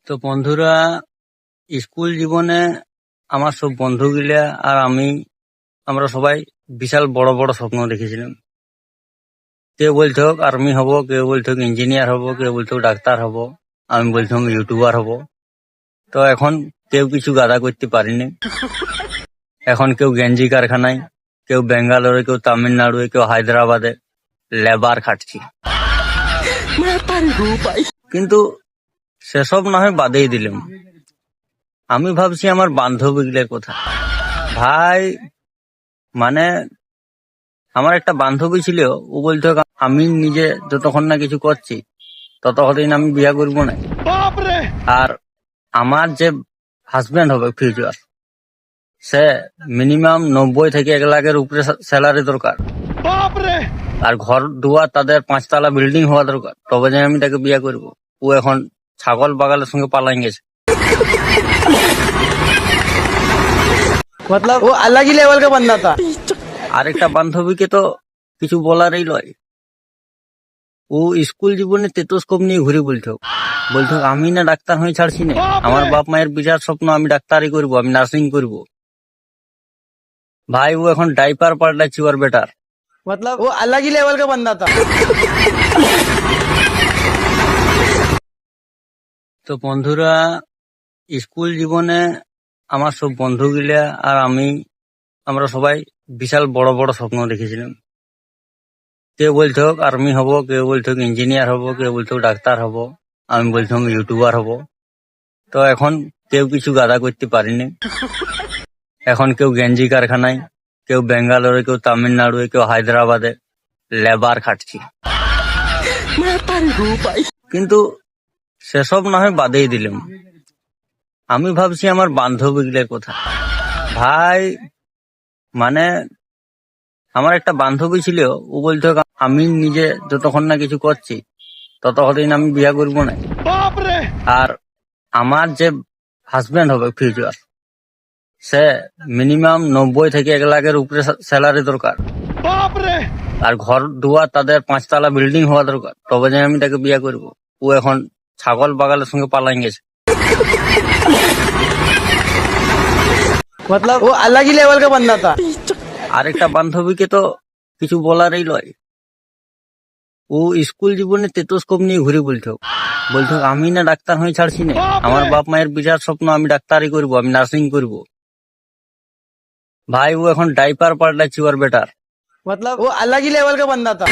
তো বন্ধুরা, স্কুল জীবনে আমার সব বন্ধুগুলা আর আমরা সবাই বিশাল বড় বড় স্বপ্ন দেখেছিলাম। কেউ বলতো আর্মি হব, কেউ বলতো ইঞ্জিনিয়ার হব, কেউ বলতো ডাক্তার হব, আমি বলতাম ইউটিউবার হব। তো এখন কেউ কিছু গাদা করতে পারিনি। এখন কেউ গেঞ্জি কারখানায়, কেউ বেঙ্গালোরে, কেউ তামিলনাড়ু, কেউ হায়দ্রাবাদে লেবার খাটছি। কিন্তু সেসব না হয় বাদেই দিলাম। আমি ভাবছি আমার বান্ধবীগুলোর কথা। ভাই, মানে আমার একটা বান্ধবী ছিল, ও বলতো আমি নিজে যতক্ষণ না কিছু করছি ততক্ষণ আমি বিয়ে করবো না। আর আমার যে হাজবেন্ড হবে ফিউচার, সে মিনিমাম 90 থেকে 1 লাখের উপরে স্যালারি দরকার। আর ঘর দুয়ার তাদের 5 তলা বিল্ডিং হওয়া দরকার, তবে যে আমি তাকে বিয়ে করবো। ও এখন ছাগল বাগালের সঙ্গে পালাই গেছে। मतलब वो अलग ही लेवल का बंदा था। আরেকটা বান্ধবীকে তো কিছু বলারই লয়। ও স্কুল জীবনে টেটোস্কোপ নিয়ে ঘুরে বলতো আমি না ডাক্তার হয়ে ছাড়ছি না। আমার বাপ মায়ের বিরাট স্বপ্ন আমি ডাক্তারি করব, আমি নার্সিং করব। ভাই, ও এখন ডাইপার পাল্টাচ্ছি ওর বেটার। मतलब वो अलग ही लेवल का बंदा था। তো বন্ধুরা, স্কুল জীবনে আমার সব বন্ধুগুলা আর আমরা সবাই বিশাল বড় বড় স্বপ্ন দেখেছিলাম। কেউ বলতো আর্মি হব, কেউ বলতো ইঞ্জিনিয়ার হব, কেউ বলতো ডাক্তার হব, আমি বলতাম ইউটিউবার হব। তো এখন কেউ কিছু গাদা করতে পারিনি। এখন কেউ গেঞ্জি কারখানায়, কেউ বেঙ্গালোরে, কেউ তামিলনাড়ু, কেউ হায়দ্রাবাদে লেবার খাটছি। কিন্তু সেসব না হয় বাদেই দিলাম। আমি ভাবছি আমার বান্ধবীগুলোর কথা। ভাই, মানে আমার একটা বান্ধবী ছিল, ও বলতো আমি নিজে যতক্ষণ না কিছু করছি ততক্ষণ আমি বিয়ে করবো না। আর আমার যে হাজবেন্ড হবে ফিউচার, সে মিনিমাম 90 থেকে 1 লাখের উপরে স্যালারি দরকার। আর ঘর দুয়ার তাদের 5 তলা বিল্ডিং হওয়া দরকার, তবে যে আমি তাকে বিয়ে করবো। ও এখন ছাগল বাগালের সঙ্গে পালাই গেছে। मतलब वो अलग ही लेवल का बंदा था। আরেকটা বান্ধবীকে তো কিছু বলারই লয়। ও স্কুল জীবনে টেটোস্কোপ নিয়ে ঘুরে বলতো আমি না ডাক্তার হয়ে ছাড়ছি না। আমার বাপ মায়ের বিরাট স্বপ্ন আমি ডাক্তারি করব, আমি নার্সিং করব। ভাই, ও এখন ডাইপার পাল্টাচ্ছি ওর বেটার। मतलब वो अलग ही लेवल का बंदा था।